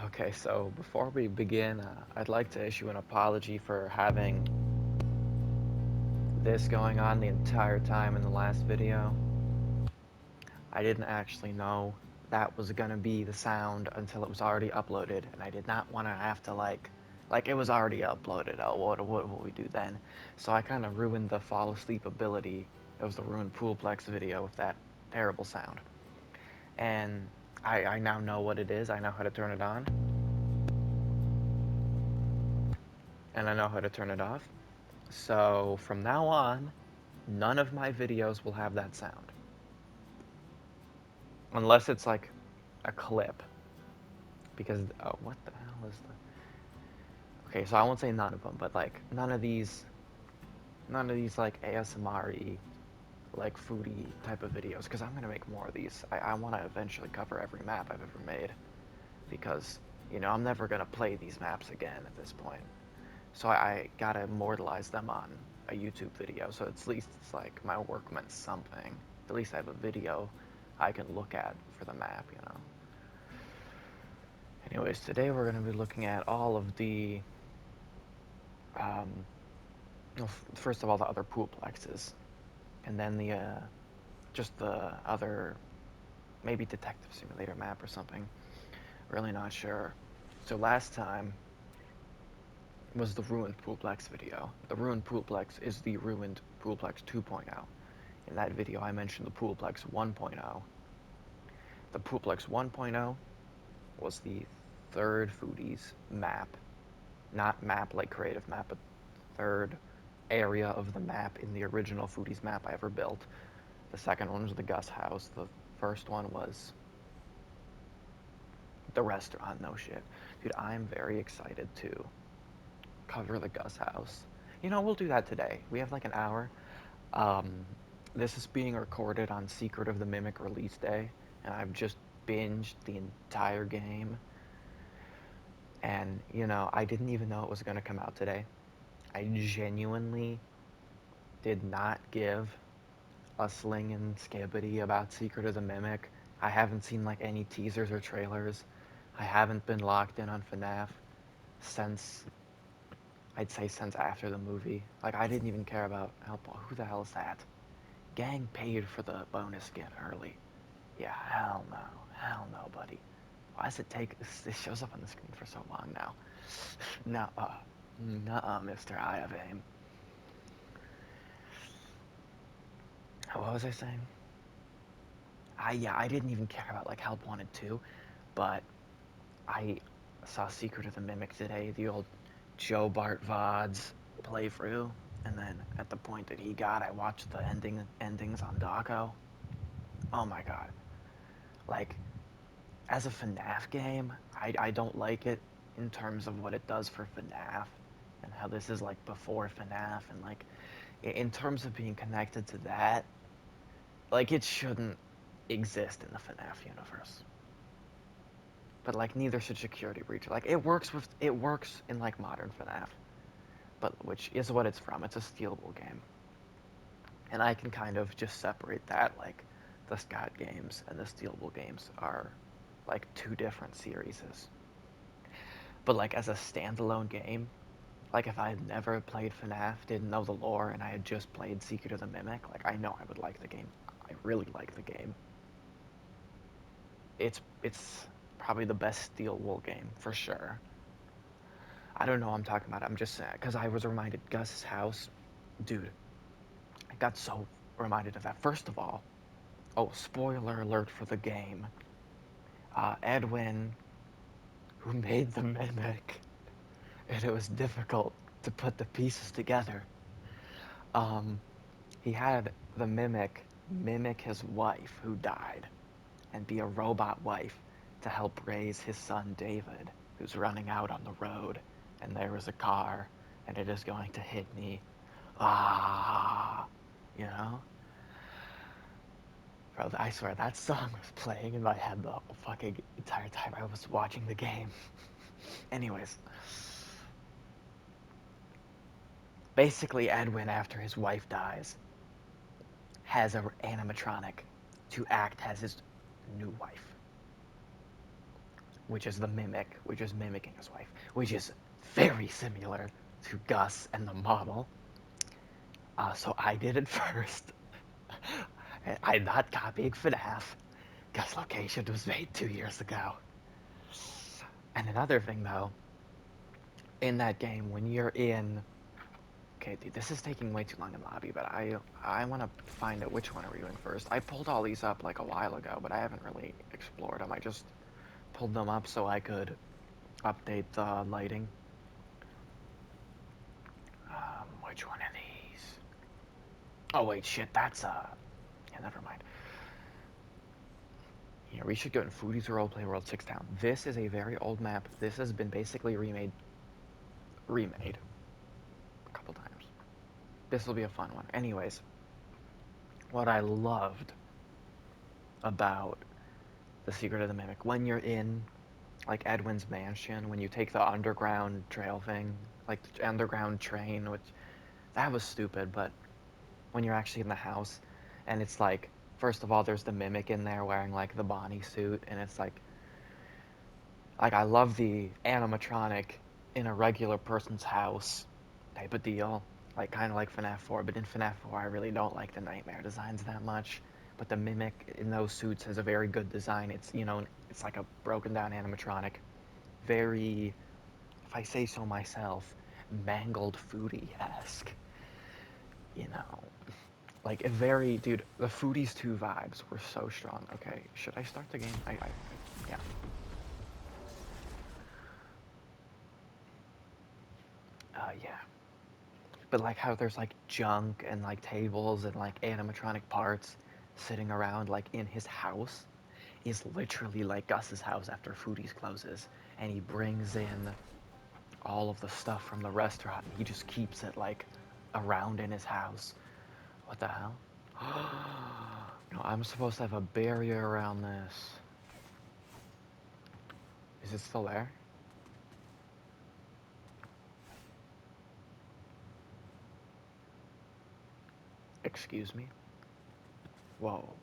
Okay, so before we begin, I'd like to issue an apology for having this going on the entire time in the last video. I didn't actually know that was gonna be the sound until it was already uploaded, and I did not want to have to like it was already uploaded. Oh, what will we do then? So I kind of ruined the fall asleep ability. It was the ruined Poolplex video with that terrible sound, and I now know what it is. I know how to turn it on, and I know how to turn it off. So from now on, none of my videos will have that sound. Unless it's like a clip. Because, oh, what the hell is the... Okay, so I won't say none of them, but like, none of these like ASMR-y, like foodie type of videos, because I'm going to make more of these. I want to eventually cover every map I've ever made, because, I'm never going to play these maps again at this point. So I gotta immortalize them on a YouTube video, so at least it's like my work meant something. At least I have a video I can look at for the map. Anyways, today we're gonna be looking at all of the, um, first of all, the other poolplexes, and then just the other, maybe Detective Simulator map or something. Really not sure. So last time was the Ruined Poolplex video. The Ruined Poolplex is the Ruined Poolplex 2.0. In that video, I mentioned the Poolplex 1.0. The Poolplex 1.0 was the third Foodie's map. Not map like creative map, but third area of the map in the original Foodie's map I ever built. The second one was the Gus house. The first one was the restaurant. No shit. Dude, I'm very excited to cover the Gus house. We'll do that today. We have like an hour. Um, this is being recorded on Secret of the Mimic release day, and I've just binged the entire game. And, I didn't even know it was going to come out today. I genuinely did not give a sling and skibbity about Secret of the Mimic. I haven't seen like any teasers or trailers. I haven't been locked in on FNAF since, I'd say since after the movie. Like, I didn't even care about, who the hell is that? Gang paid for the bonus skin early. Yeah, hell no. Hell no, buddy. Why does it take... This shows up on the screen for so long now. Nuh-uh. Nuh-uh, Mr. I have aim. What was I saying? I didn't even care about, like, Help Wanted 2, but I saw Secret of the Mimic today, the old Joe Bart VODs playthrough, and then at the point that he got, I watched the endings on Daco. Oh my god. Like, as a FNAF game, I don't like it in terms of what it does for FNAF and how this is like before FNAF, and like in terms of being connected to that, like it shouldn't exist in the FNAF universe. But like neither should Security Breach. Like it works in like modern FNAF, but which is what it's from. It's a stealable game. And I can kind of just separate that, like the Scott games and the stealable games are like two different series. But like as a standalone game, like if I had never played FNAF, didn't know the lore, and I had just played Secret of the Mimic, like I know I would like the game. I really like the game. It's probably the best Steel Wool game for sure. I don't know what I'm talking about. I'm just saying because I was reminded Gus's house, dude. I got so reminded of that. First of all, oh, spoiler alert for the game. Edwin, who made the Mimic, and it was difficult to put the pieces together. Um, he had the mimic his wife who died and be a robot wife to help raise his son David, who's running out on the road, and there is a car, and it is going to hit me. Ah, you know? Bro, I swear that song was playing in my head the fucking entire time I was watching the game. Anyways, basically Edwin, after his wife dies, has an animatronic to act as his new wife. which is the mimic, which is mimicking his wife, which is very similar to Gus and the model. So I did it first. I'm not copying FNAF. Gus' location was made 2 years ago. And another thing, though, in that game, when you're in... Okay, dude, this is taking way too long in lobby, but I want to find out which one are we doing first. I pulled all these up like a while ago, but I haven't really explored them. I just pulled them up so I could update the lighting. Which one of these? Oh, wait, shit, that's, yeah, never mind. Yeah, we should go in Foodie's Roleplay World 6 Town. This is a very old map. This has been basically remade a couple times. This will be a fun one. Anyways, what I loved about The Secret of the Mimic, when you're in, like, Edwin's mansion, when you take the underground trail thing, like, the underground train, which, that was stupid, but when you're actually in the house, and it's like, first of all, there's the Mimic in there wearing, like, the Bonnie suit, and it's like, I love the animatronic in a regular person's house type of deal, like kind of like FNAF 4, but in FNAF 4 I really don't like the nightmare designs that much, but the Mimic in those suits has a very good design. It's, you know, it's like a broken down animatronic, very, if I say so myself, mangled Foodie-esque, you know, like a very, dude, the Foodies 2 vibes were so strong. Okay, should I start the game? Yeah. Yeah. But like how there's like junk and like tables and like animatronic parts sitting around like in his house is literally like Gus's house after Foodie's closes, and he brings in all of the stuff from the restaurant and he just keeps it like around in his house. What the hell? No, I'm supposed to have a barrier around this. Is it still there? Excuse me? Whoa.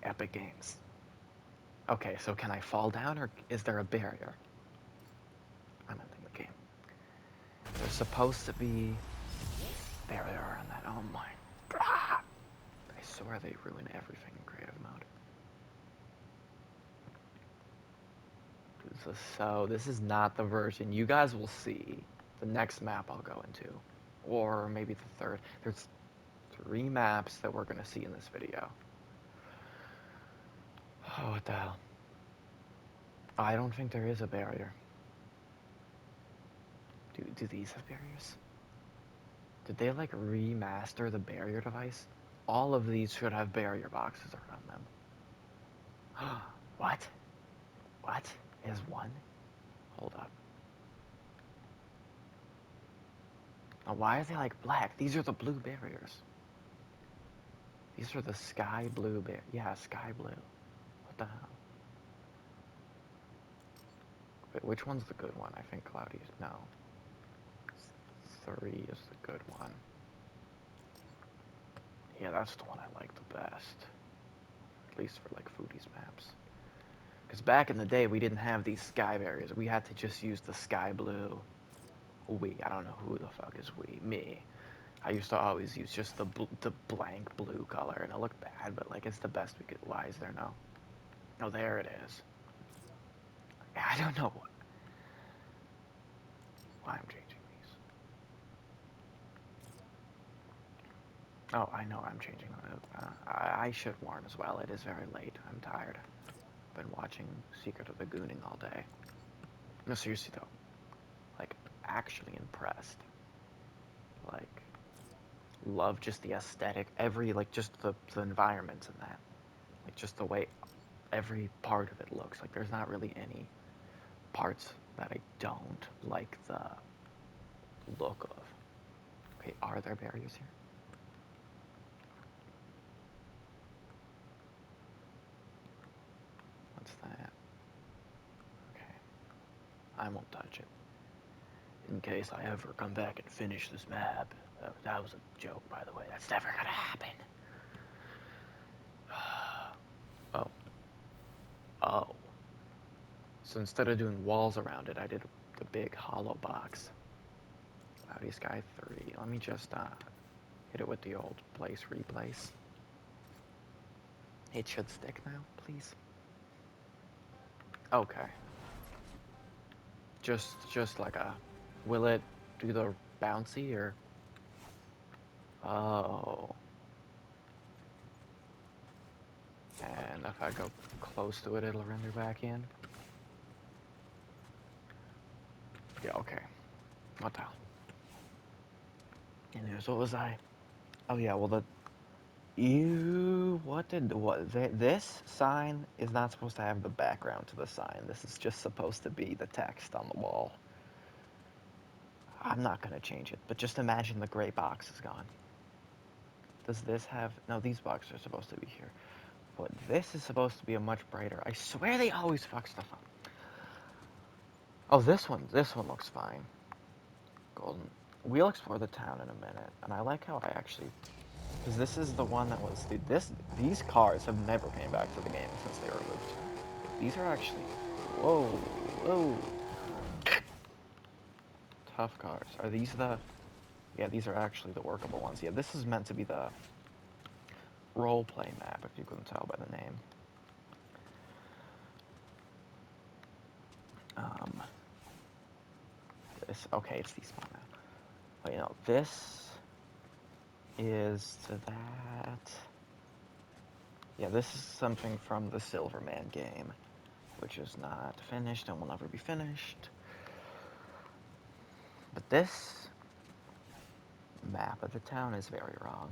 Epic Games. Okay, so can I fall down or is there a barrier? I'm ending the game. There's supposed to be... There they are on that. Oh my god. I swear they ruin everything in creative mode. So this is not the version. You guys will see the next map I'll go into. Or maybe the third. There's 3 maps that we're going to see in this video. Oh, what the hell? I don't think there is a barrier. Do these have barriers? Did they like remaster the barrier device? All of these should have barrier boxes around them. What? What? Is one? Hold up. Now, why are they like black? These are the blue barriers. These are the sky blue yeah, sky blue. What the hell? Wait, which one's the good one? I think Cloudy's... No. 3 is the good one. Yeah, that's the one I like the best. At least for like Foodie's maps. Because back in the day, we didn't have these sky barriers. We had to just use the sky blue. I don't know who the fuck is we. Me. I used to always use just the blank blue color, and it looked bad, but like it's the best we could. Why is there no? Oh, there it is. I don't know why I'm changing these. Oh, I know I'm changing them. I should warn as well. It is very late. I'm tired. Been watching Secret of the Gooning all day. No, seriously though. Like, actually impressed. Like, love just the aesthetic. Like, just the environments in that. Like, just the way every part of it looks. Like, there's not really any parts that I don't like the look of. Okay, are there barriers here? What's that? Okay. I won't touch it. In case I ever come back and finish this map. That was a joke, by the way. That's never gonna happen. Oh. Oh. So instead of doing walls around it, I did the big hollow box. Cloudy Sky 3. Let me just hit it with the old place replace. It should stick now, please. Okay. Just like a... Will it do the bouncy or... Oh. And if I go close to it, it'll render back in. Yeah, okay. What the hell? Anyways, what was I? Oh yeah, well the... This sign is not supposed to have the background to the sign. This is just supposed to be the text on the wall. I'm not gonna change it, but just imagine the gray box is gone. Does this have... No, these boxes are supposed to be here. But this is supposed to be a much brighter... I swear they always fuck stuff up. Oh, this one looks fine. Golden. We'll explore the town in a minute, and I like how I actually... Because this is the one that was... Dude, these cars have never came back to the game since they were removed. These are actually... Whoa, whoa. Tough cars. Are these the... Yeah, these are actually the workable ones. Yeah, this is meant to be the roleplay map, if you couldn't tell by the name. Okay, it's these one now. But, you know, this is to that. Yeah, this is something from the Silverman game, which is not finished and will never be finished. But this map of the town is very wrong.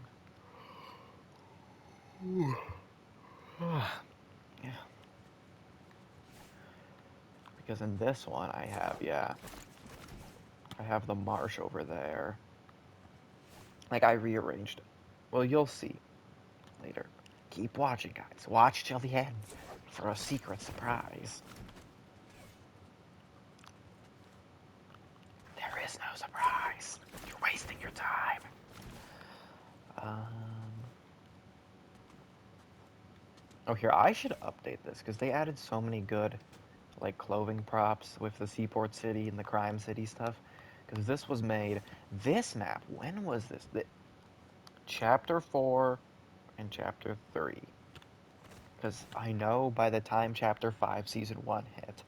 Yeah. Because in this one I have the marsh over there. Like, I rearranged it. Well, you'll see later. Keep watching, guys. Watch till the end for a secret surprise. There is no surprise. You're wasting your time. Oh, here, I should update this, because they added so many good, like, clothing props with the Seaport City and the Crime City stuff. Because this was made... This map, when was this? Chapter 4 and Chapter 3. Because I know by the time Chapter 5 Season 1 hit,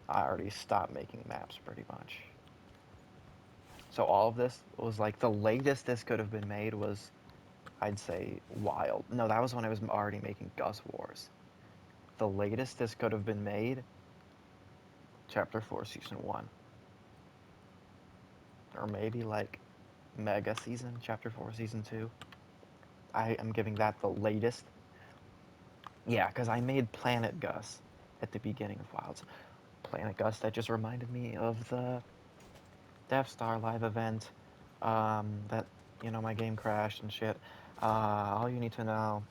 I already stopped making maps, pretty much. So all of this was, like, the latest this could have been made was... I'd say Wild. No, that was when I was already making Gus Wars. The latest this could have been made, Chapter 4, Season 1. Or maybe, like, Mega Season, Chapter 4, Season 2. I am giving that the latest. Yeah, because I made Planet Gus at the beginning of Wilds. Planet Gus, that just reminded me of the Death Star live event. That, you know, my game crashed and shit. All you need to know,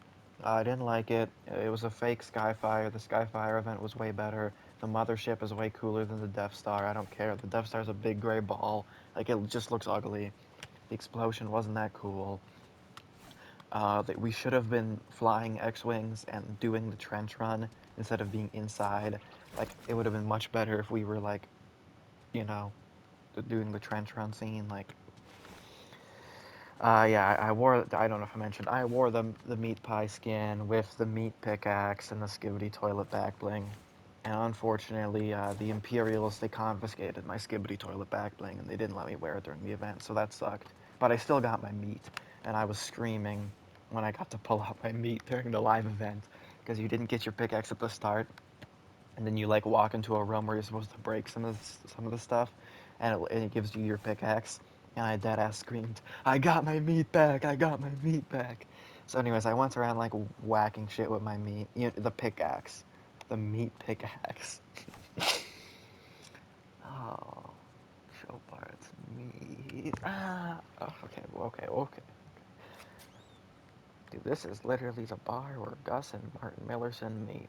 I didn't like it. It was a fake Skyfire. The Skyfire event was way better. The mothership is way cooler than the Death Star. I don't care. The Death Star's a big gray ball. Like, it just looks ugly. The explosion wasn't that cool. That we should have been flying X-Wings and doing the trench run instead of being inside. Like, it would have been much better if we were, like, you know, doing the trench run scene. Like, yeah, I wore, I don't know if I mentioned, I wore the meat pie skin with the meat pickaxe and the Skibbity toilet back bling. And unfortunately, the Imperials, they confiscated my Skibbity toilet back bling and they didn't let me wear it during the event, so that sucked. But I still got my meat, and I was screaming when I got to pull out my meat during the live event, because you didn't get your pickaxe at the start, and then you, like, walk into a room where you're supposed to break some of the stuff, and it gives you your pickaxe. And I deadass screamed, "I got my meat back! I got my meat back!" So anyways, I went around, like, whacking shit with my meat. You know, the pickaxe. The meat pickaxe. Oh, show parts, meat. Oh, okay. Dude, this is literally the bar where Gus and Martin Miller send meat.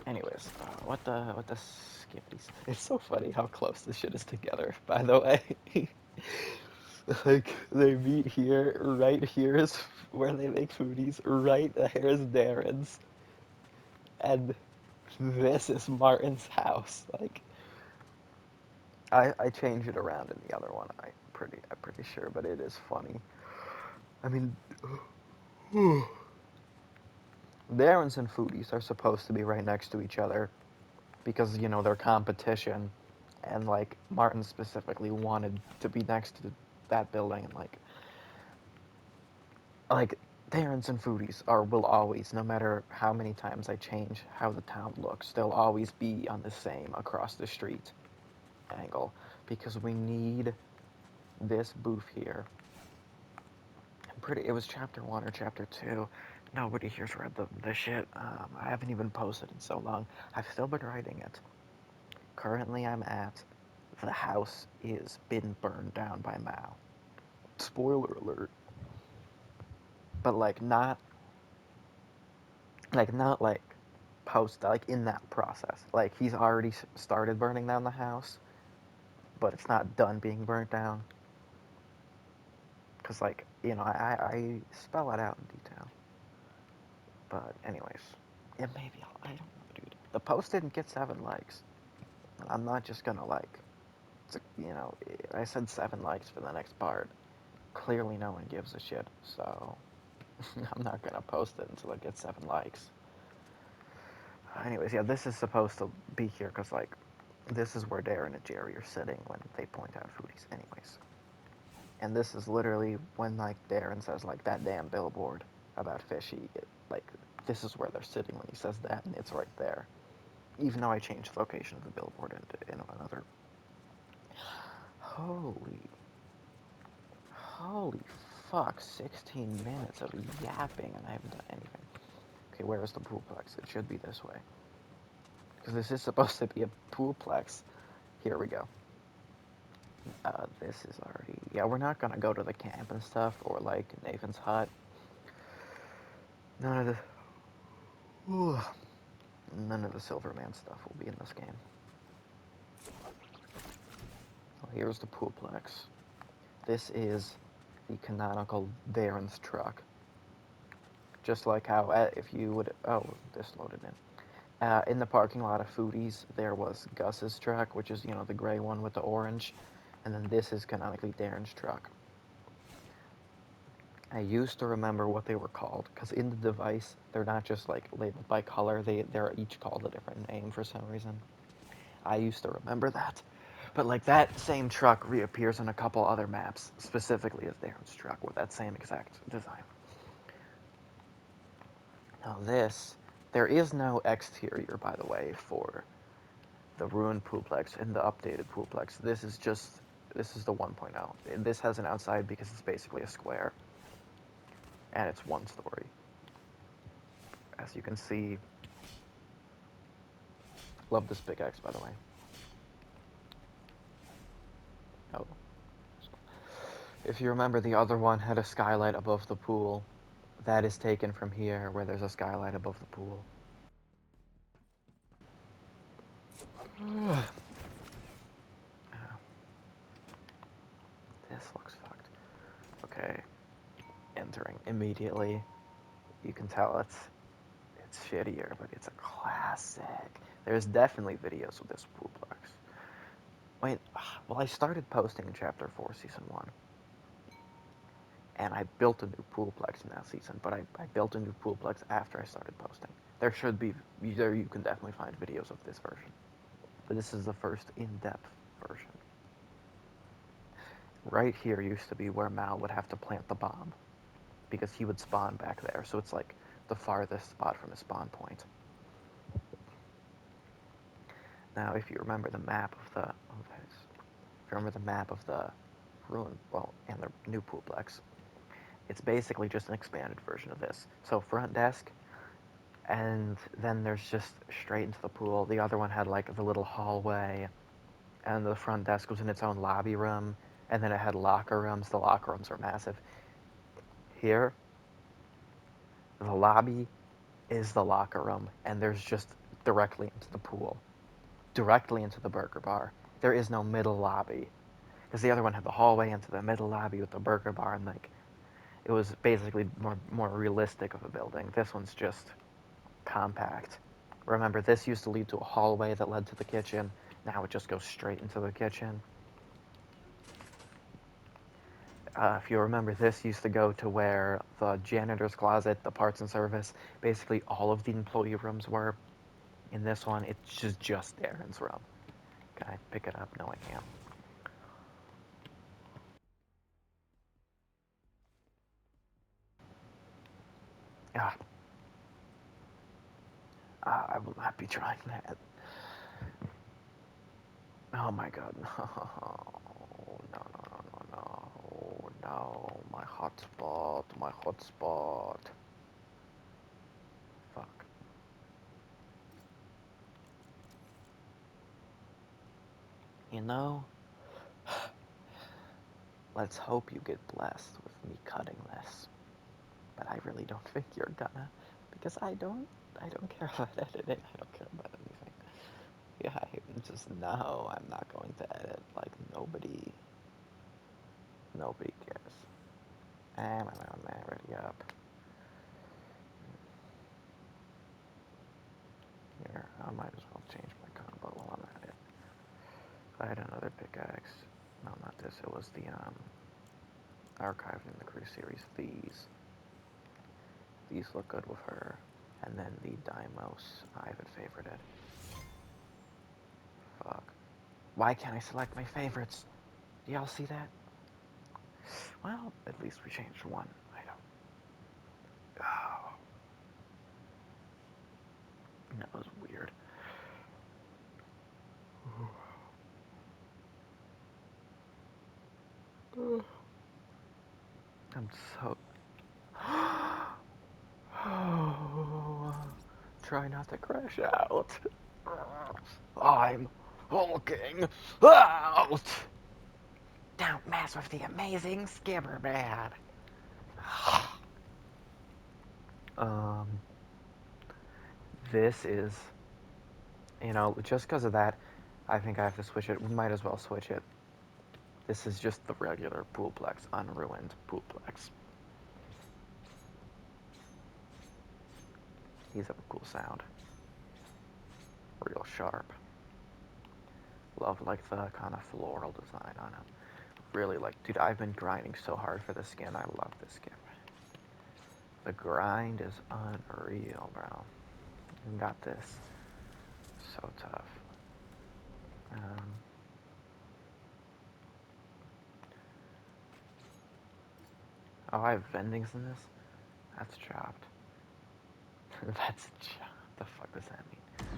Anyways, what the skippies? It's so funny how close this shit is together, by the way. Like, they meet here, right here is where they make foodies, right there is Darren's, and this is Martin's house. Like, I changed it around in the other one. I'm pretty sure, but it is funny. I mean, Darren's and Foodies are supposed to be right next to each other because they're competition, and like Martin specifically wanted to be next to that building, and like Darren's and Foodies will always, no matter how many times I change how the town looks, they'll always be on the same across the street angle because we need this booth here. It was chapter 1 or chapter 2. Nobody here's read the shit. I haven't even posted in so long. I've still been writing it. Currently, I'm at the house is been burned down by Mao. Spoiler alert. But not like post, like in that process. Like he's already started burning down the house, but it's not done being burnt down. Cause I spell it out in detail. But anyways, yeah, maybe I don't know, dude. The post didn't get 7 likes. I'm not just gonna I said 7 likes for the next part. Clearly, no one gives a shit. So I'm not gonna post it until it gets 7 likes. Anyways, yeah, this is supposed to be here because this is where Darren and Jerry are sitting when they point out Foodies. Anyways, and this is literally when Darren says that damn billboard about fishy. This is where they're sitting when he says that, and it's right there. Even though I changed the location of the billboard into another. Holy fuck! 16 minutes of yapping, and I haven't done anything. Okay, where is the poolplex? It should be this way. Because this is supposed to be a poolplex. Here we go. This is already... Yeah, we're not gonna go to the camp and stuff, or Nathan's hut. None of the... Ooh, none of the Silverman stuff will be in this game. Well, here's the poolplex. This is the canonical Darren's truck. Just like how, if you would... Oh, this loaded in the parking lot of Foodies, there was Gus's truck, which is, the gray one with the orange. And then this is canonically Darren's truck. I used to remember what they were called, because in the device, they're not just, labeled by color. They're each called a different name for some reason. I used to remember that. But, that same truck reappears in a couple other maps, specifically as Darren's truck, with that same exact design. Now there is no exterior, by the way, for the ruined poolplex and the updated poolplex. This is the 1.0. This has an outside because it's basically a square, and it's 1 story. As you can see, love this pickaxe, by the way. Oh. If you remember, the other one had a skylight above the pool. That is taken from here, where there's a skylight above the pool. This looks fucked. Okay, entering immediately. You can tell it's shittier, but it's a classic. There's definitely videos of this poolplex. Wait, well, I started posting in Chapter 4, Season 1. And I built a new poolplex in that season, but I built a new poolplex after I started posting. There should be, you can definitely find videos of this version. But this is the first in-depth version. Right here used to be where Mal would have to plant the bomb, because he would spawn back there, so it's the farthest spot from his spawn point. Now, if you remember the map of the... If you remember the map of the ruin, and the new poolplex, it's basically just an expanded version of this. So front desk, and then there's just straight into the pool. The other one had the little hallway, and the front desk was in its own lobby room, and then it had locker rooms. The locker rooms are massive. Here, the lobby is the locker room, and there's just directly into the pool, directly into the burger bar. There is no middle lobby. because the other one had the hallway into the middle lobby with the burger bar, and like it was basically more realistic of a building. This one's just compact. Remember, this used to lead to a hallway that led to the kitchen. Now it just goes straight into the kitchen. If you remember, this used to go to where the janitor's closet, the parts and service, basically all of the employee rooms were. In this one, it's just Darren's room. Can I pick it up? No, I can't. Ah, I will not be trying that. Oh my god, no. No, no, no, no, no. No, my hotspot, my hotspot. Fuck. You know, let's hope you get blessed with me cutting this. But I really don't think you're gonna, because I don't care about editing. I don't care about anything. Yeah, I just know I'm not going to edit. Like nobody cares. And I'm already up. Here, I might as well change my combo while I'm at it. I had another pickaxe. No, not this. It was the archived in the crew series. These look good with her. And then the Dimos I have it favorited. Fuck. Why can't I select my favorites? Do y'all see that? Well, at least we changed one item. Oh, that was weird. I'm so. Try not to crash out. I'm hulking out. Don't mess with the amazing Skipper Man. um, this is, just because of that, I think I have to switch it. We might as well switch it. This is just the regular Poolplex, unruined Poolplex. These have a cool sound. Real sharp. Love like the kind of floral design on it. Really like, dude, I've been grinding so hard for this skin. I love this skin. The grind is unreal, bro. You got this. So tough. Um, oh, I have vendings in this? That's chopped. That's chopped. The fuck does that mean?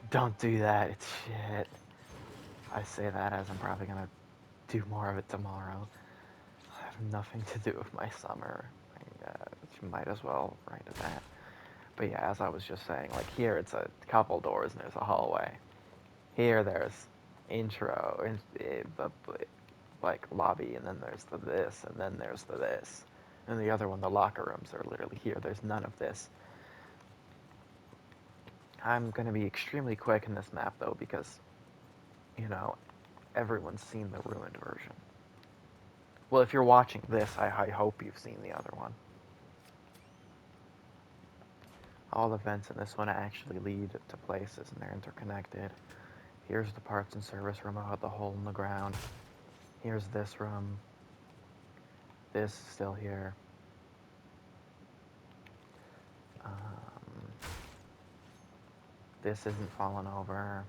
Don't do that. It's shit. I say that as I'm probably gonna do more of it tomorrow. I have nothing to do with my summer. You might as well write to that. But yeah, as I was just saying, like here it's a couple doors and there's a hallway. Here there's intro and the like lobby, and then there's the this, and then there's the this. And the other one, the locker rooms are literally here. There's none of this. I'm gonna be extremely quick in this map though because, you know, everyone's seen the ruined version. Well, if you're watching this, I hope you've seen the other one. All the vents in this one actually lead to places and they're interconnected. Here's the parts and service room out the hole in the ground. Here's this room. This is still here. This isn't falling over.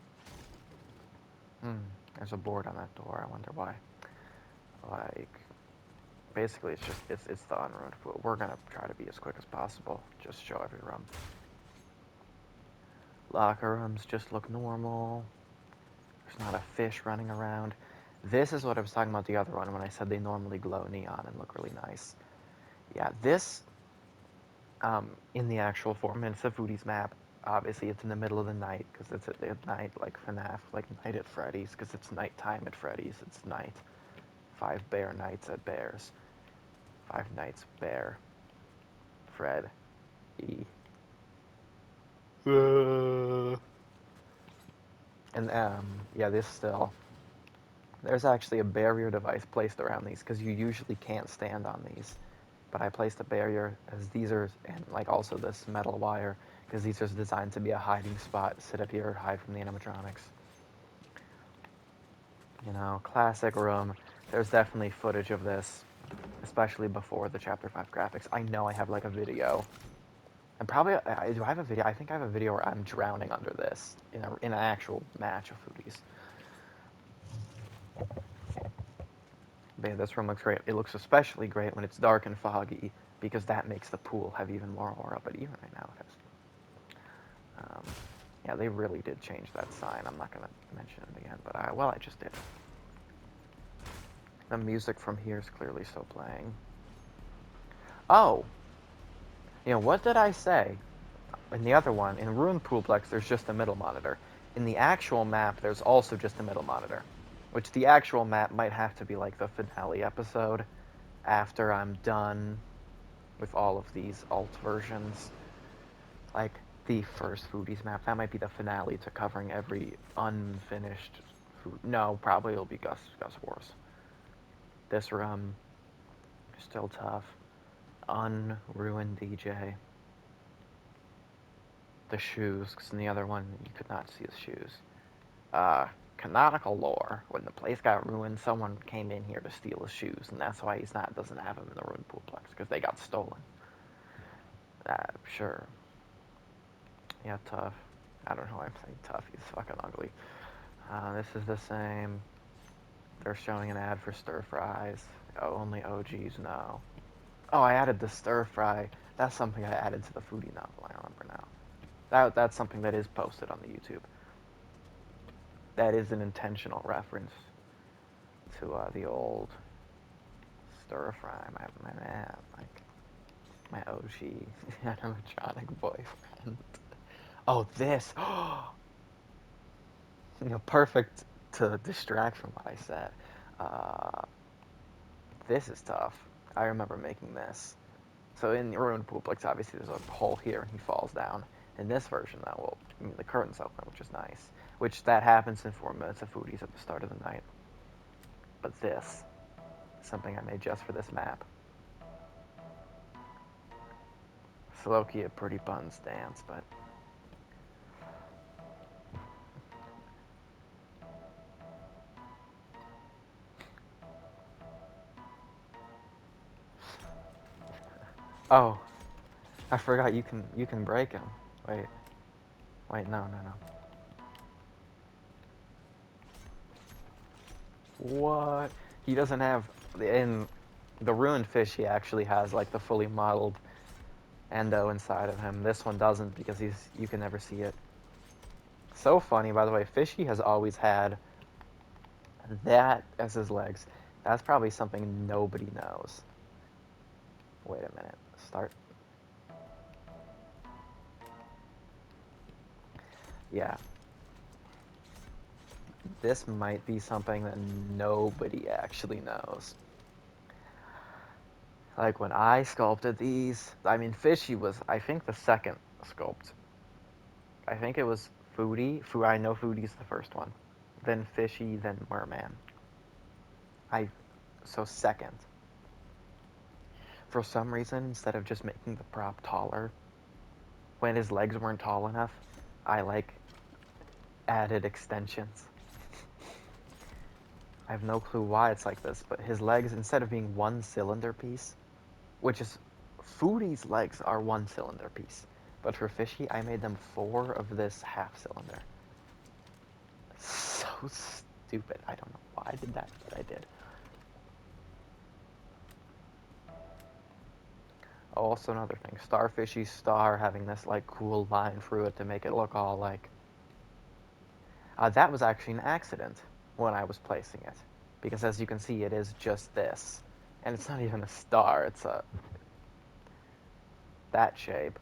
There's a board on that door. I wonder why. Like, basically, it's the unruined food. We're gonna try to be as quick as possible. Just show every room. Locker rooms just look normal. There's not a fish running around. This is what I was talking about the other one when I said they normally glow neon and look really nice. Yeah, this, in the actual 4 minutes of Foodie's map, obviously it's in the middle of the night because it's at night, like FNAF, like Night at Freddy's, because it's nighttime at Freddy's. It's night. 5 bear nights at Bears. 5 nights bear. Fred. E. And yeah, this still. There's actually a barrier device placed around these because you usually can't stand on these. But I placed a barrier as these are, and like also this metal wire, because these are designed to be a hiding spot. Sit up here, hide from the animatronics. You know, classic room. There's definitely footage of this, especially before the Chapter 5 graphics. I know I have like a video. And probably, do I have a video? I think I have a video where I'm drowning under this in an actual match of foodies. But yeah, this room looks great. It looks especially great when it's dark and foggy because that makes the pool have even more aura. But even right now, it has. Yeah, they really did change that sign. I'm not gonna mention it again, but I just did. The music from here is clearly still playing. Oh, what did I say? In the other one, in Ruined Poolplex, there's just a middle monitor. In the actual map, there's also just a middle monitor. Which the actual map might have to be like the finale episode after I'm done with all of these alt versions. Like the first Foodies map, that might be the finale to covering every unfinished food. No, probably it'll be Gus Wars. This room, still tough. Unruined DJ. The shoes, because in the other one you could not see his shoes. Canonical lore. When the place got ruined, someone came in here to steal his shoes, and that's why doesn't have them in the ruined poolplex, because they got stolen. Sure. Yeah, tough. I don't know why I'm saying tough. He's fucking ugly. This is the same. They're showing an ad for stir fries. Oh, only OGs know. Oh, I added the stir fry. That's something I added to the foodie novel. I remember now. That's something that is posted on the YouTube. That is an intentional reference to the old stir fry. My man, like my OG animatronic boyfriend. Oh, this. Perfect to distract from what I said. Uh, this is tough. I remember making this. So in the Ruined Poolplex, obviously there's a hole here and he falls down. In this version, though, well, the curtain's open, which is nice. Which that happens in 4 minutes of foodies at the start of the night. But this, something I made just for this map. Slow-key a pretty buns dance, but oh, I forgot you can break him. Wait, no. What? He doesn't have in the ruined fish. He actually has like the fully modeled endo inside of him. This one doesn't because you can never see it. So funny, by the way. Fishy has always had that as his legs. That's probably something nobody knows. Wait a minute. Start. Yeah. This might be something that nobody actually knows. Like when I sculpted these, I mean, Fishy was, I think, the second sculpt. I think it was Foodie. I know Foodie's the first one. Then Fishy, then Merman. I, so second. For some reason, instead of just making the prop taller, when his legs weren't tall enough, I like added extensions. I have no clue why it's like this, but his legs, instead of being one cylinder piece, which is Foodie's legs are one cylinder piece, but for Fishy, I made them 4 of this half cylinder. So stupid. I don't know why I did that, but I did. Also another thing, Starfishy's star having this like cool line through it to make it look all like. That was actually an accident when I was placing it, because as you can see, it is just this, and it's not even a star. It's that shape.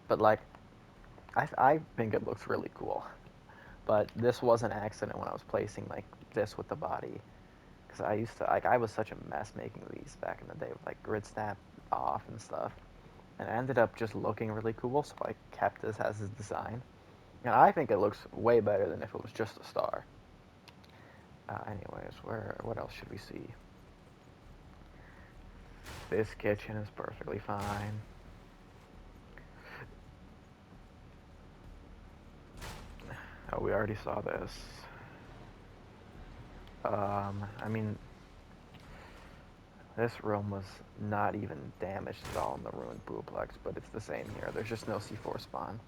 But like, I think it looks really cool. But this was an accident when I was placing like this with the body, because I was such a mess making these back in the day with like grid snap off and stuff. and it ended up just looking really cool, so I kept this as his design. And I think it looks way better than if it was just a star. Anyways, what else should we see? This kitchen is perfectly fine. Oh, we already saw this. I mean, this room was not even damaged at all in the ruined Booplex, but it's the same here. There's just no C4 spawn.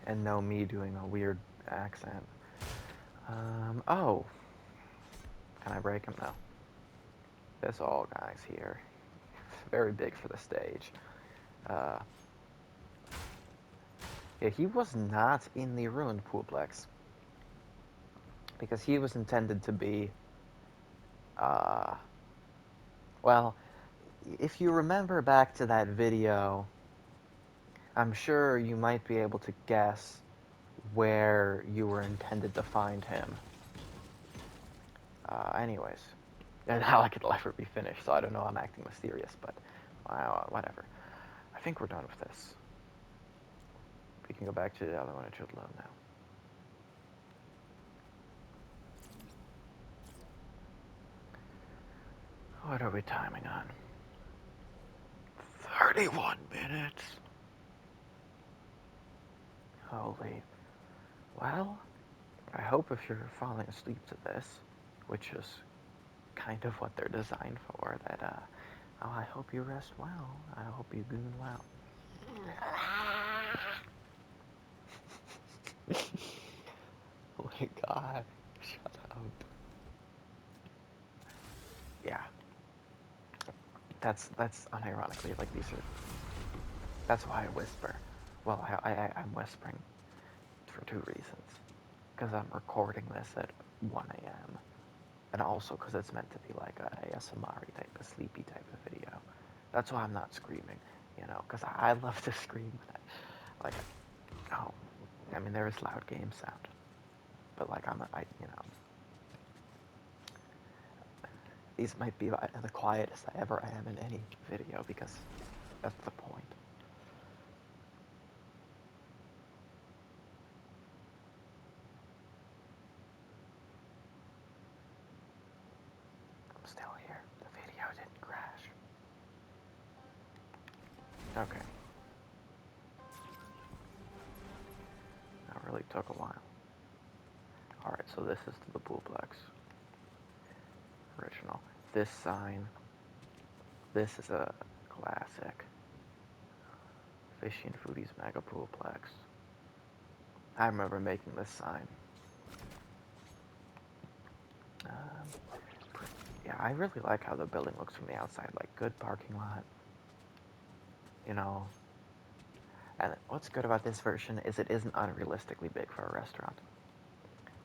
And no me doing a weird accent. Oh. Can I break him? No. This all guy's here. It's very big for the stage. Yeah, he was not in the ruined Poolplex. Because he was intended to be, well, if you remember back to that video, I'm sure you might be able to guess where you were intended to find him. Anyways. And now I could let it be finished, so I don't know, I'm acting mysterious, but whatever. I think we're done with this. We can go back to the other one. It should load now. What are we timing on? 31 minutes. Holy. Well, I hope if you're falling asleep to this, which is kind of what they're designed for, that, oh, I hope you rest well. I hope you goon well. Oh my god. Shut up. Yeah. That's unironically, like, these are... That's why I whisper. Well, I'm whispering for two reasons. Because I'm recording this at 1 a.m. And also because it's meant to be like a ASMR type, a sleepy type of video. That's why I'm not screaming, you know, because I love to scream. Like, oh, I mean, there is loud game sound. But, like, you know, these might be the quietest I ever am in any video because that's the point. I'm still here. The video didn't crash. Okay. That really took a while. Alright, so this is the Poolplex. Original. This sign. This is a classic. Fishy and Foodie's Mega Poolplex. I remember making this sign. Yeah, I really like how the building looks from the outside. Like, good parking lot. You know. And what's good about this version is it isn't unrealistically big for a restaurant.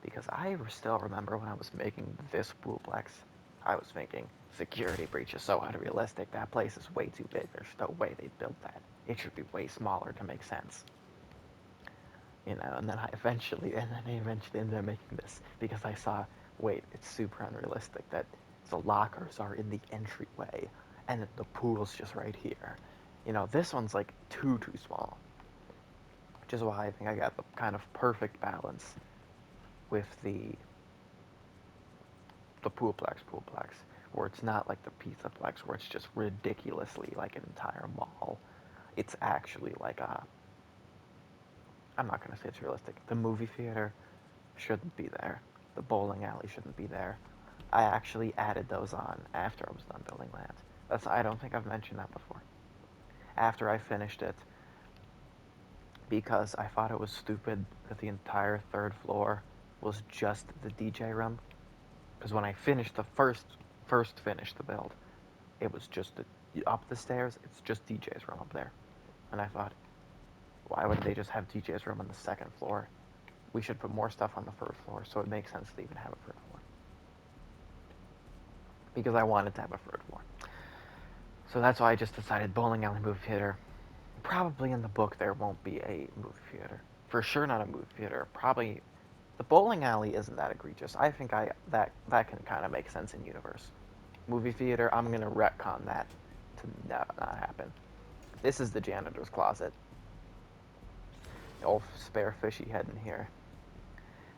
Because I still remember when I was making this Poolplex, I was thinking, security breach is so unrealistic. That place is way too big. There's no way they built that. It should be way smaller to make sense. You know, and then I eventually ended up making this because I saw, wait, it's super unrealistic that the lockers are in the entryway and the pool's just right here. You know, this one's like too small. Which is why I think I got the kind of perfect balance with the Poolplex, where it's not like the Pizzaplex, where it's just ridiculously like an entire mall. It's actually like I'm not going to say it's realistic. The movie theater shouldn't be there. The bowling alley shouldn't be there. I actually added those on after I was done building that. I don't think I've mentioned that before. After I finished it, because I thought it was stupid that the entire third floor was just the DJ room. Because when I finished the first finished the build, it was just up the stairs. It's just DJ's room up there, and I thought, why would they just have DJ's room on the second floor? We should put more stuff on the first floor, so it makes sense to even have a third floor. Because I wanted to have a third floor. So that's why I just decided bowling alley movie theater. Probably in the book there won't be a movie theater. For sure not a movie theater. Probably the bowling alley isn't that egregious. I think that can kind of make sense in universe. Movie theater, I'm gonna retcon that to not happen. This is the janitor's closet. Old spare fishy head in here.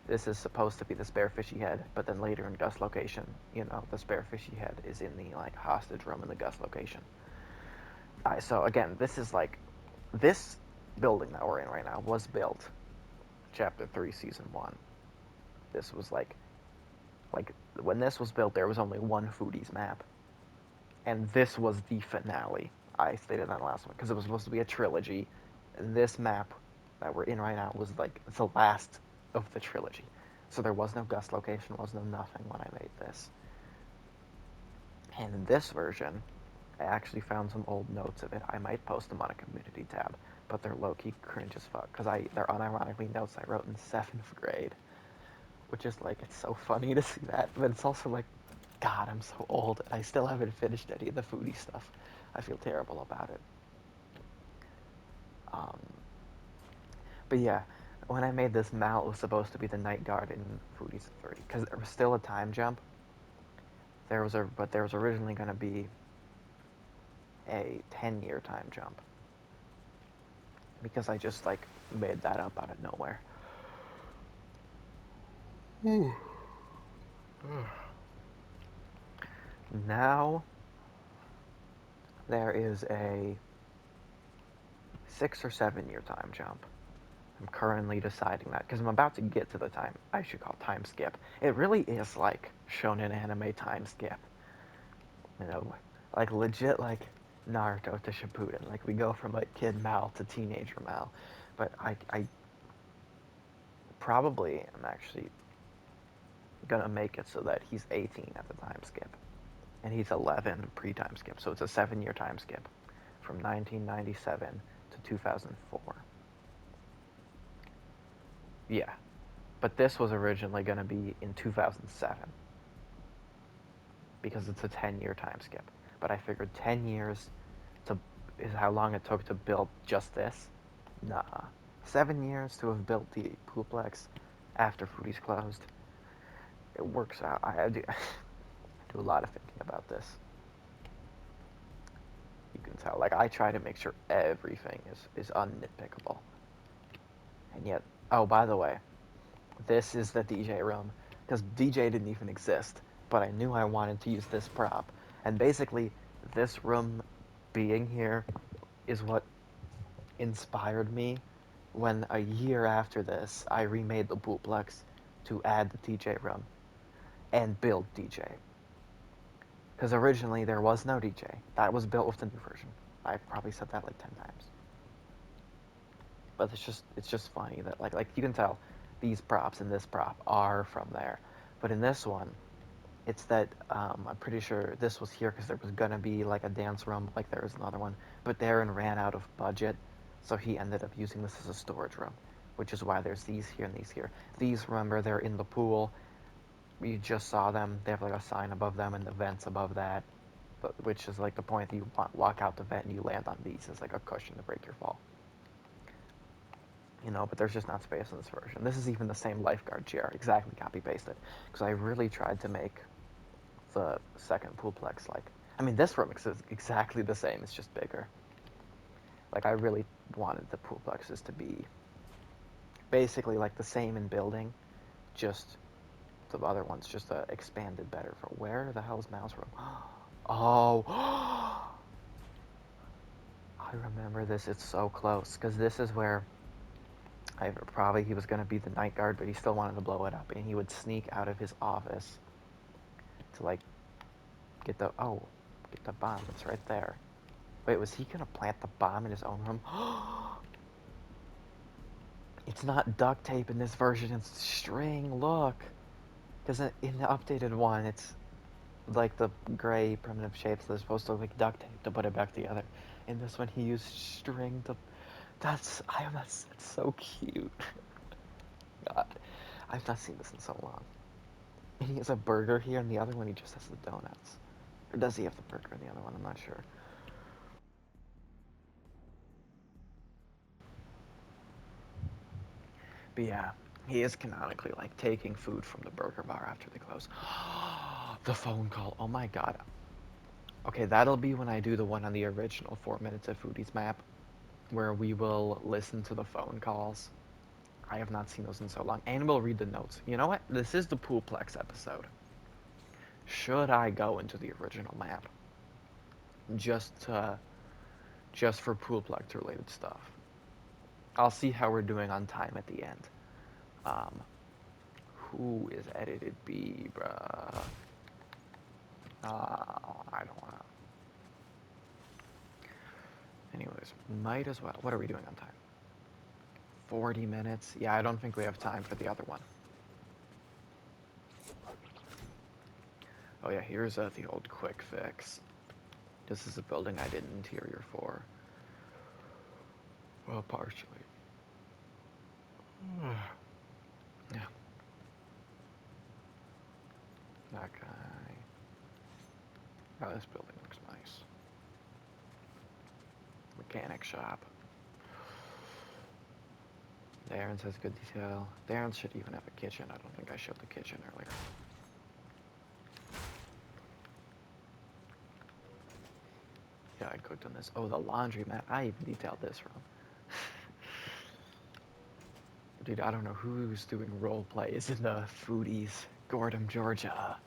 This is supposed to be the spare fishy head, but then later in Gus location, the spare fishy head is in the like hostage room in the Gus location. So again, this is like this building that we're in right now was built chapter 3 season 1. This was like when this was built there was only one Foodie's map. And this was the finale. I stated that last one because it was supposed to be a trilogy. And this map that we're in right now was like the last of the trilogy. So there was no Gus location, was no nothing when I made this. And in this version, I actually found some old notes of it. I might post them on a community tab, but they're low-key cringe as fuck because they're unironically notes I wrote in 7th grade, which is like, it's so funny to see that, but it's also like, God, I'm so old and I still haven't finished any of the Foodie stuff. I feel terrible about it. But yeah, when I made this, Mal was supposed to be the night guard in Foodie's 3 because there was still a time jump. But there was originally going to be a 10-year time jump because I just like made that up out of nowhere. Now there is a 6 or 7-year time jump. I'm currently deciding that because I'm about to get to the time I should call time skip. It really is like shonen anime time skip. Like legit like Naruto to Shippuden. Like we go from like kid Mal to teenager Mal. But I probably am actually gonna make it so that he's 18 at the time skip. And he's 11 pre-time skip. So it's a 7-year time skip from 1997 to 2004. Yeah. But this was originally going to be in 2007 because it's a 10-year time skip. But I figured 10 years is how long it took to build just this. Nah. 7 years to have built the Pooplex after Foodie's closed. It works out. I do a lot of thinking about this. You can tell. Like, I try to make sure everything is unnitpickable. And yet, oh, by the way, this is the DJ room because DJ didn't even exist, but I knew I wanted to use this prop. And basically, this room being here is what inspired me when a year after this, I remade the Pooplex to add the DJ room and build DJ. Because originally there was no DJ. That was built with the new version. I probably said that like 10 times. But it's just funny that like you can tell these props and this prop are from there. But in this one, it's that I'm pretty sure this was here because there was gonna be like a dance room, like there was another one, but Darren ran out of budget, so he ended up using this as a storage room, which is why there's these here and these here. These, remember, they're in the pool. You just saw them. They have like a sign above them and the vents above that, which is like the point that you walk out the vent and you land on these as like a cushion to break your fall. But there's just not space in this version. This is even the same lifeguard chair, exactly copy-pasted, because I really tried to make the second Poolplex this room is exactly the same, it's just bigger. Like, I really wanted the Poolplexes to be basically like the same in building, just the other ones just expanded better. For where the hell is Mal's room? Oh, I remember this. It's so close because this is where he was going to be the night guard, but he still wanted to blow it up, and he would sneak out of his office to like get the bomb. It's right there. Wait, was he gonna plant the bomb in his own room? It's not duct tape in this version, it's string, look. Because in the updated one, it's like the gray primitive shapes that are supposed to look like duct tape to put it back together. In this one, he used string to... That's so cute. God, I've not seen this in so long. And he has a burger here, and the other one he just has the donuts. Or does he have the burger in the other one? I'm not sure. But yeah, he is canonically like taking food from the burger bar after they close. The phone call. Oh my god. Okay, that'll be when I do the one on the original 4 Minutes of Foodie's map, where we will listen to the phone calls. I have not seen those in so long. And we'll read the notes. You know what? This is the Poolplex episode. Should I go into the original map? Just just for Poolplex related stuff. I'll see how we're doing on time at the end. Um, who is edited B, bruh? I don't wanna. Anyways, might as well. What are we doing on time? 40 minutes? Yeah, I don't think we have time for the other one. Oh yeah, here's the old quick fix. This is a building I did an interior for. Well, partially. Yeah. That guy. Oh, this building looks nice. Mechanic shop. Darren says good detail. Darren should even have a kitchen. I don't think I showed the kitchen earlier. Yeah, I cooked on this. Oh, the laundromat. I even detailed this room. Dude, I don't know who's doing role plays in the Foodies, Gordon, Georgia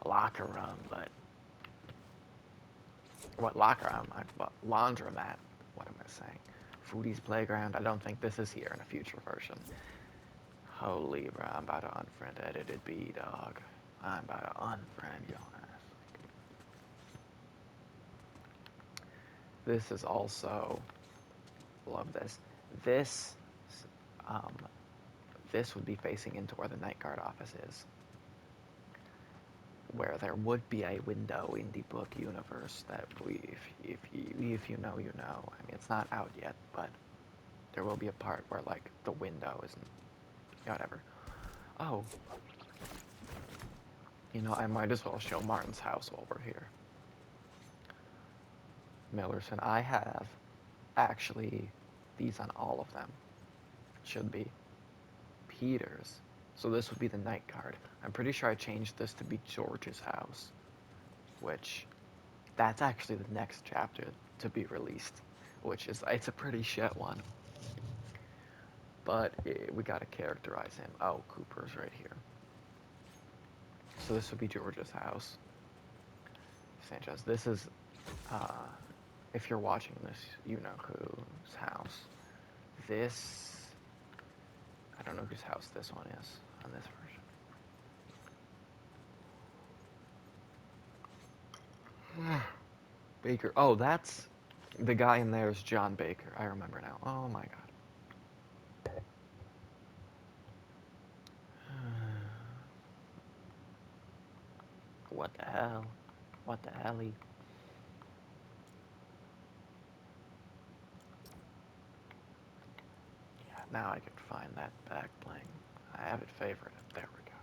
locker room, but what locker room? What laundromat? What am I saying? Foodies playground. I don't think this is here in a future version. Holy, bro, I'm about to unfriend edited B, dog. I'm about to unfriend your ass. This is also, love this. This, um, this would be facing into where the night guard office is, where there would be a window in the book universe that we, if you know, you know. I mean, it's not out yet, but there will be a part where like the window isn't, whatever. Oh, you know, I might as well show Martin's house while we're here. Millerson, I have actually these on all of them. Should be Peter's. So this would be the night guard. I'm pretty sure I changed this to be George's house, which that's actually the next chapter to be released, which is, it's a pretty shit one. But we gotta characterize him. Oh, Cooper's right here. So this would be George's house. Sanchez. This is, if you're watching this, you know whose house. This, I don't know whose house this one is on this version. Baker. Oh, that's the guy in there is John Baker. I remember now. Oh my god. What the hell? What the helly? Yeah, now I can find that back bling. I have it favorited. There we go.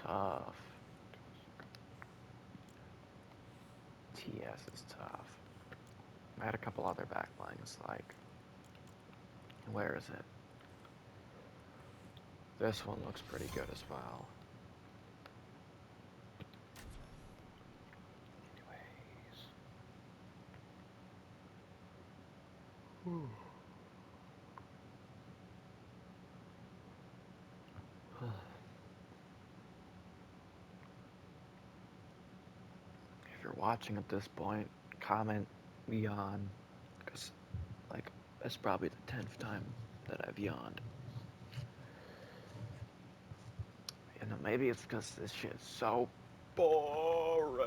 Tough. TS is tough. I had a couple other back blings, like, where is it? This one looks pretty good as well. Anyways. If you're watching at this point, comment yawn, because, like, that's probably the 10th time that I've yawned. You know, maybe it's because this shit's so boring.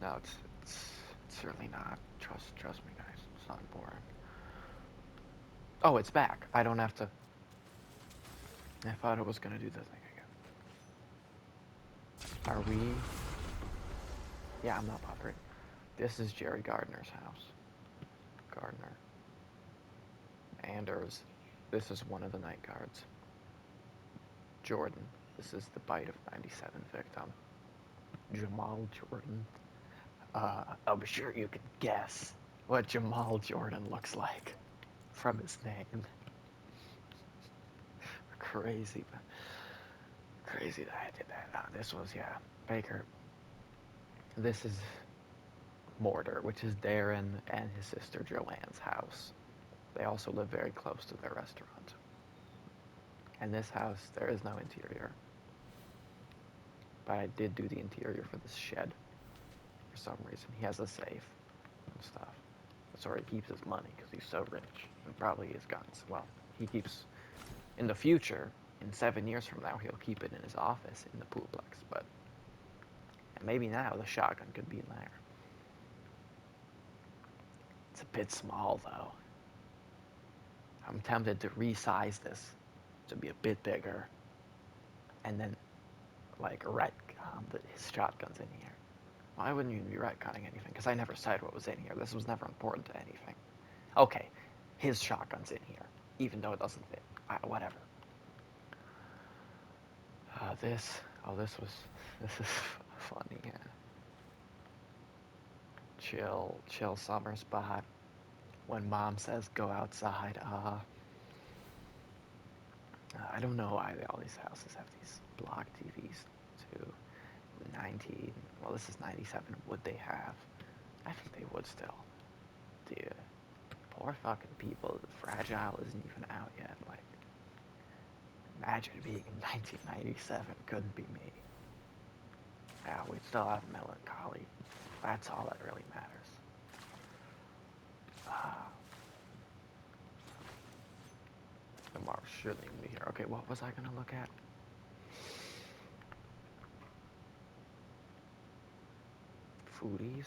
No, it's certainly not. Trust me, guys. It's not boring. Oh, it's back. I don't have to. I thought it was gonna do the thing again. Are we? Yeah, I'm not bothering. This is Jerry Gardner's house. Gardner. Anders. This is one of the night guards. Jordan. This is the bite of 97 victim. Jamal Jordan. I'm sure you can guess what Jamal Jordan looks like from his name. Crazy, crazy that I did that. This was, yeah, Baker. This is Mortar, which is Darren and his sister Joanne's house. They also live very close to their restaurant. And this house, there is no interior. But I did do the interior for this shed for some reason. He has a safe and stuff. That's where he keeps his money because he's so rich. And probably his guns. Well, he keeps, in the future, in 7 years from now, he'll keep it in his office in the poolplex. But maybe now the shotgun could be in there. It's a bit small, though. I'm tempted to resize this to be a bit bigger. And then, like, retcon his shotgun's in here. Well, I wouldn't even be retconning anything, because I never said what was in here. This was never important to anything. Okay, his shotgun's in here, even though it doesn't fit. Whatever. This is funny, yeah. Chill summer spot. When mom says go outside, I don't know why all these houses have these block TVs too. 19, well, this is 97. Would they have? I think they would still. Dude, poor fucking people. Fragile isn't even out yet. Like, imagine being in 1997. Couldn't be me. Yeah, we still have melancholy. That's all that really matters. The Mars shouldn't even be here. Okay, what was I gonna look at? Foodies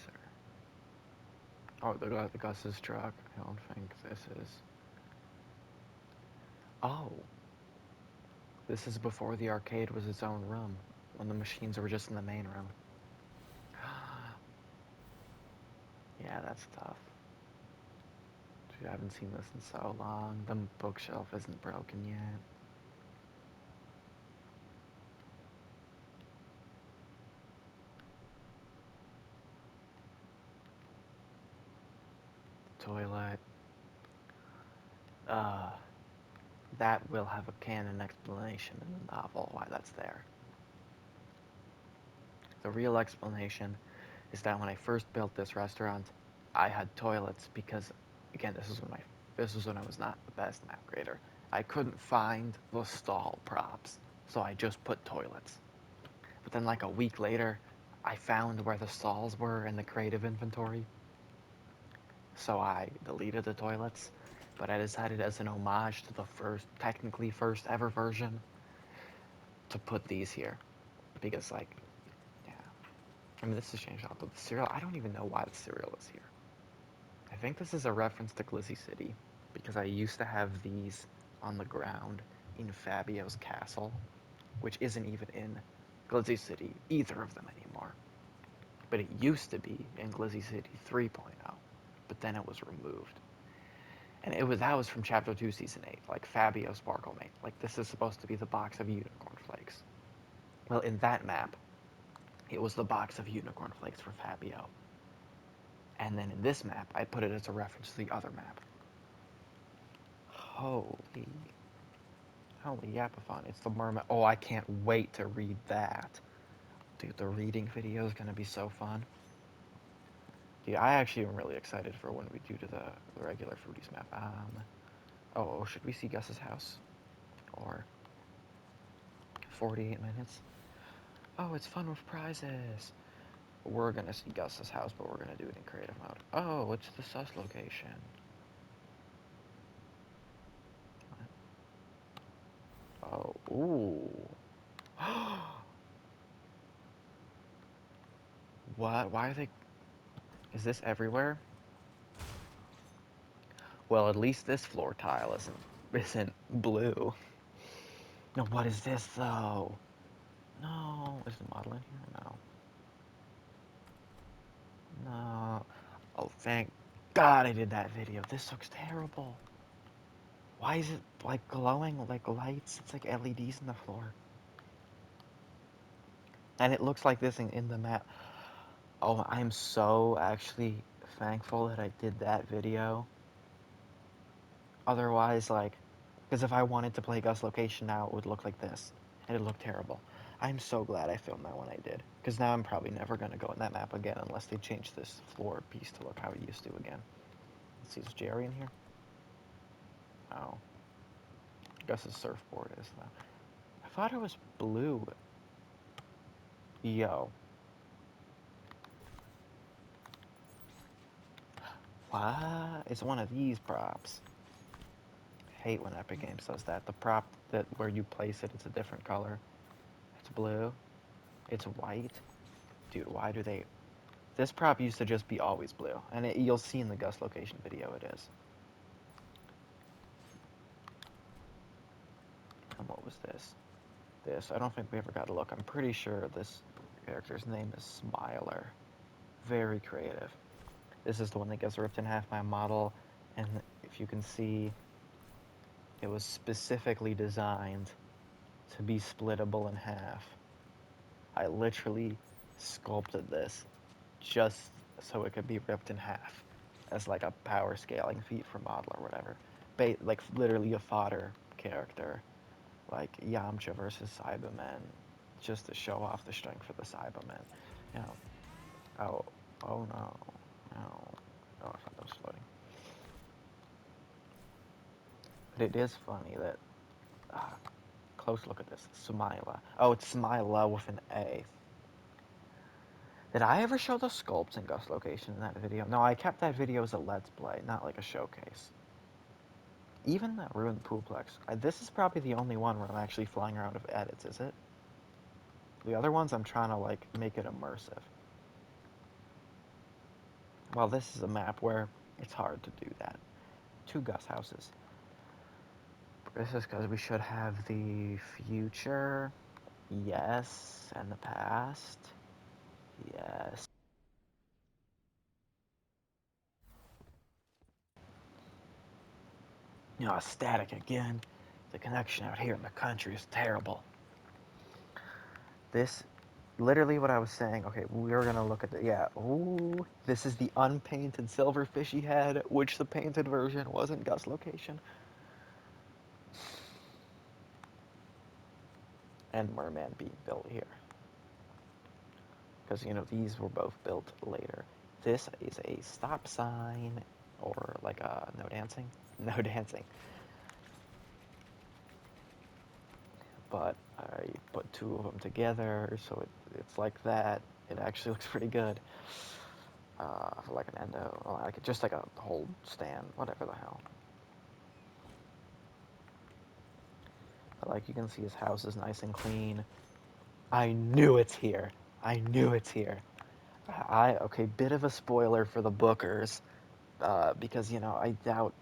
or the Gus's truck. I don't think this is. Oh, this is before the arcade was its own room, when the machines were just in the main room. Yeah, that's tough. Dude, I haven't seen this in so long. The bookshelf isn't broken yet. Toilet. Uh, that will have a canon explanation in the novel why that's there. The real explanation is that when I first built this restaurant, I had toilets because, again, this was when I was not the best map grader. I couldn't find the stall props, so I just put toilets. But then, like a week later, I found where the stalls were in the creative inventory, so I deleted the toilets. But I decided, as an homage to the technically first ever version, to put these here because, like, yeah. I mean, this has changed a lot, but the cereal, I don't even know why the cereal is here. I think this is a reference to Glizzy City, because I used to have these on the ground in Fabio's castle, which isn't even in Glizzy City, either of them anymore. But it used to be in Glizzy City 3.0, but then it was removed. And that was from Chapter 2, Season 8, like Fabio Sparkle Mate. Like, this is supposed to be the box of unicorn flakes. Well, in that map, it was the box of unicorn flakes for Fabio. And then in this map, I put it as a reference to the other map. Holy Yapathon, it's the mermaid. Oh, I can't wait to read that. Dude, the reading video is gonna be so fun. Dude, I actually am really excited for when we do to the regular Foodies map. Should we see Gus's house? Or 48 minutes? Oh, it's fun with prizes. We're gonna see Gus's house, but we're gonna do it in creative mode. Oh, it's the sus location. Oh, ooh. What? Why are they... Is this everywhere? Well, at least this floor tile isn't blue. No, what is this, though? No. Is the model in here? No. No. Oh, thank God I did that video. This looks terrible. Why is it, like, glowing like lights? It's like LEDs in the floor. And it looks like this in the map. Oh, I'm so actually thankful that I did that video. Otherwise, like, because if I wanted to play Gus Location now, it would look like this. And it'd look terrible. I'm so glad I filmed that when I did, because now I'm probably never going to go in that map again unless they change this floor piece to look how it used to again. Let's see, is Jerry in here? Oh. I guess his surfboard is, though. I thought it was blue. Yo. What? It's one of these props. I hate when Epic Games does that. The prop that where you place it, it's a different color. It's blue. It's white. Dude, why do they... This prop used to just be always blue. And you'll see in the Gus location video it is. And what was this? I don't think we ever got a look. I'm pretty sure this character's name is Smiler. Very creative. This is the one that gets ripped in half by a model. And if you can see, it was specifically designed to be splittable in half. I literally sculpted this just so it could be ripped in half as like a power scaling feat for model or whatever. Like literally a fodder character, like Yamcha versus Cybermen, just to show off the strength for the Cybermen. You know, oh no, no. Oh, I thought that was floating. But it is funny that, close look at this, Smila. Oh, it's Smila with an A. Did I ever show the sculpts in Gus location in that video? No, I kept that video as a Let's Play, not like a showcase. Even that ruined Pooplex. This is probably the only one where I'm actually flying around with edits, is it? The other ones I'm trying to like make it immersive. Well, this is a map where it's hard to do that. 2 Gus houses. This is because we should have the future, yes, and the past, yes. You know, static again. The connection out here in the country is terrible. This, literally what I was saying, okay, we were gonna look at the, yeah, ooh, this is the unpainted silverfish he had, which the painted version wasn't Gus location. And Merman being built here. Because, you know, these were both built later. This is a stop sign, or like a no dancing? No dancing. But I put 2 of them together, so it's like that. It actually looks pretty good. For like an endo, like just like a whole stand, whatever the hell. But like you can see, his house is nice and clean. I knew it's here. I knew it's here. Okay, bit of a spoiler for the bookers, because, you know, I doubt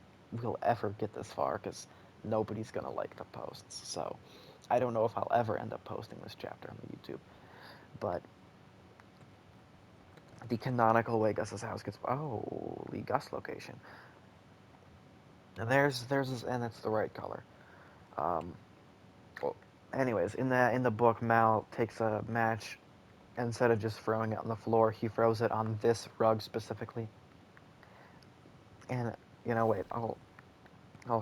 we'll ever get this far, because nobody's gonna like the posts, so I don't know if I'll ever end up posting this chapter on the YouTube, but the canonical way Gus's house gets, oh, the Gus location. And there's and it's the right color. Well, anyways, in the book, Mal takes a match, and instead of just throwing it on the floor, he throws it on this rug specifically. And, you know, wait, I'll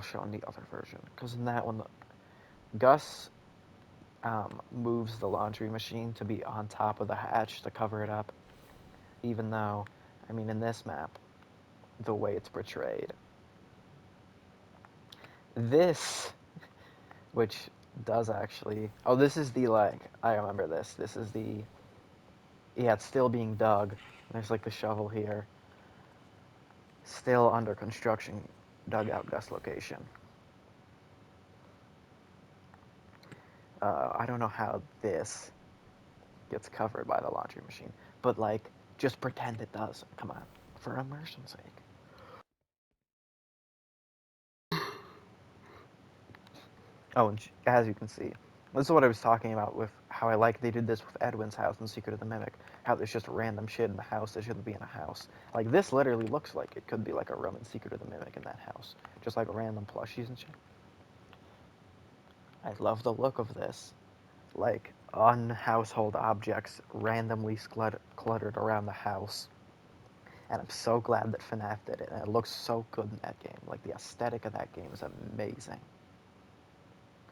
show in the other version, because in that one, Gus moves the laundry machine to be on top of the hatch to cover it up, even though, I mean, in this map, the way it's portrayed, this, which does actually, oh, this is the, like, I remember this is the, yeah, it's still being dug. There's like the shovel here, still under construction, dugout Gus location. I don't know how this gets covered by the laundry machine, but like, just pretend it does. Come on, for immersion's sake. Oh, and as you can see, this is what I was talking about with how I like they did this with Edwin's house in Secret of the Mimic. How there's just random shit in the house that shouldn't be in a house. Like, this literally looks like it could be like a room in Secret of the Mimic in that house. Just like random plushies and shit. I love the look of this. Like, unhousehold objects randomly cluttered around the house. And I'm so glad that FNAF did it, and it looks so good in that game. Like, the aesthetic of that game is amazing.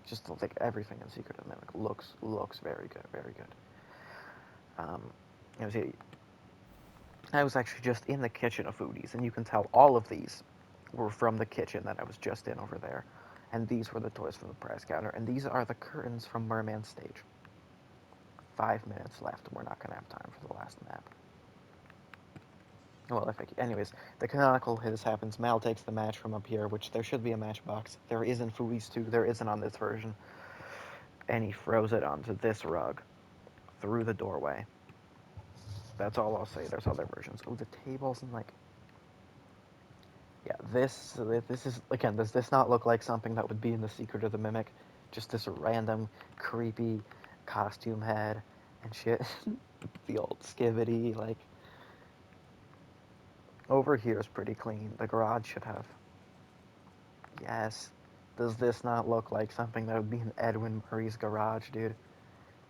Just like everything in Secret of the Mimic looks very good, very good. Um, it was, I was actually just in the kitchen of Foodies, and you can tell all of these were from the kitchen that I was just in over there. And these were the toys from the prize counter, and these are the curtains from Merman Stage. 5 minutes left, and we're not going to have time for the last map. Well, anyways, the canonical his happens. Mal takes the match from up here, which there should be a matchbox. There is in Foodies 2, there isn't on this version. And he throws it onto this rug through the doorway. That's all I'll say. There's other versions. Oh, the tables and like, yeah, this is again. Does this not look like something that would be in the Secret of the Mimic? Just this random creepy costume head and shit. The old skivity like. Over here is pretty clean. The garage should have. Yes. Does this not look like something that would be in Edwin Murray's garage, dude?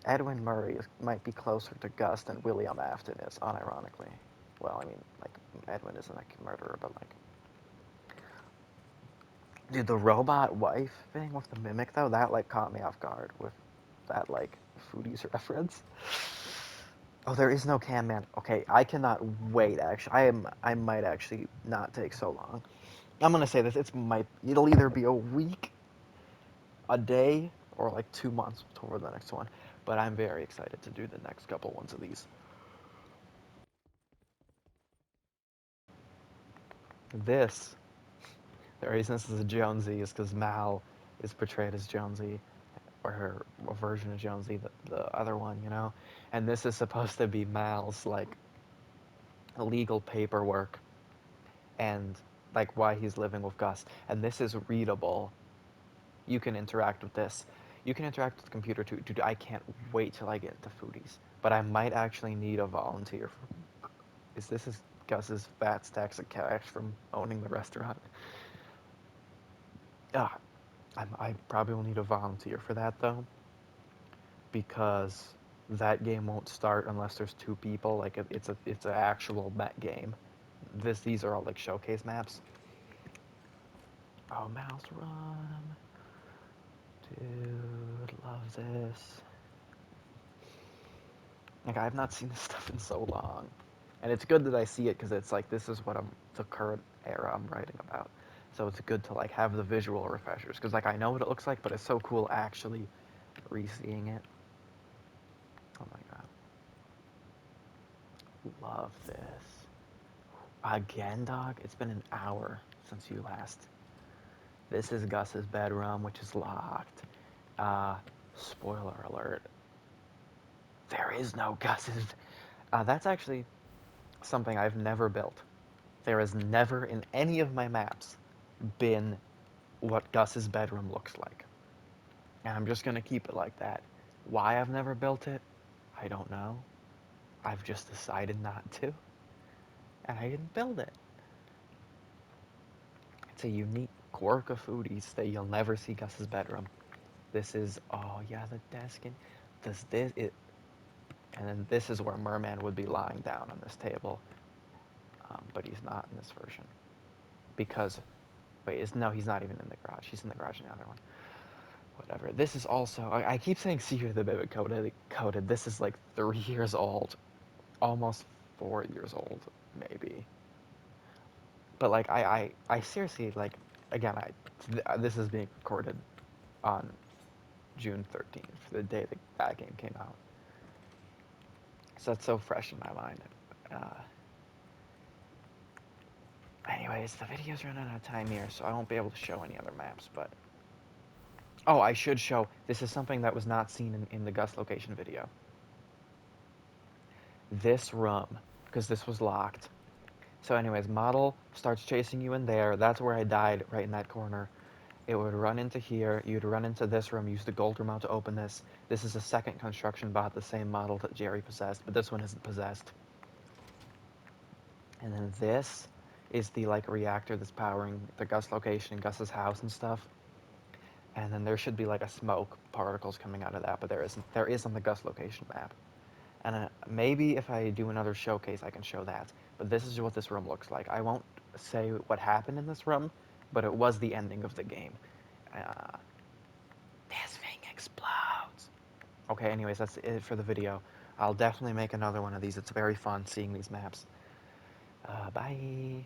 Edwin Murray might be closer to Gus than William Afton is, unironically. Well, I mean, like, Edwin isn't a murderer, but, like... Dude, the robot wife thing with the mimic, though, that, like, caught me off guard with that, like, Foodie's reference. Oh, there is no Cam Man. Okay, I cannot wait, actually. I might actually not take so long. I'm gonna say this, it'll either be a week, a day, or, like, 2 months before the next one. But I'm very excited to do the next couple ones of these. This, the reason this is a Jonesy is because Mal is portrayed as Jonesy, or her version of Jonesy, the other one, you know? And this is supposed to be Mal's, like, legal paperwork and, like, why he's living with Gus. And this is readable. You can interact with this. You can interact with the computer too. Dude, I can't wait till I get into Foodies. But I might actually need a volunteer. This is Gus's fat stacks of cash from owning the restaurant. Ah, I probably will need a volunteer for that though, because that game won't start unless there's 2 people. Like it's an actual met game. These are all like showcase maps. Oh, Mouse Run, dude, love this. Like I've not seen this stuff in so long, and it's good that I see it because it's like this is what the current era I'm writing about. So it's good to like have the visual refreshers because like I know what it looks like, but it's so cool actually re-seeing it. Oh my god. Love this. Again, dog? It's been an hour since you last. This is Gus's bedroom, which is locked. Spoiler alert. There is no Gus's. That's actually something I've never built. There has never in any of my maps been what Gus's bedroom looks like. And I'm just going to keep it like that. Why I've never built it, I don't know. I've just decided not to. And I didn't build it. It's a unique quirk of Foodies that you'll never see Gus's bedroom. This is, oh yeah, the desk. And and then this is where Merman would be lying down on this table. But he's not in this version. Because, no, he's not even in the garage. He's in the garage in the other one. Whatever. This is also, I keep saying Secret of the Mimic coded. This is like 3 years old. Almost 4 years old, maybe. But like I seriously like again this is being recorded on June 13th, the day that game came out. So that's so fresh in my mind. Anyways, the video's running out of time here, so I won't be able to show any other maps. But oh, I should show. This is something that was not seen in the Gus location video. This room, because this was locked. So anyways, model starts chasing you in there. That's where I died, right in that corner. It would run into here. You'd run into this room, use the gold remote to open this. This is a second construction bot, the same model that Jerry possessed, but this one isn't possessed. And then this is the like reactor that's powering the Gus location, Gus's house and stuff. And then there should be like a smoke particles coming out of that, but there isn't. There is on the Gus location map. And maybe if I do another showcase, I can show that. But this is what this room looks like. I won't say what happened in this room, but it was the ending of the game. This thing explodes. Okay, anyways, that's it for the video. I'll definitely make another one of these. It's very fun seeing these maps. Bye.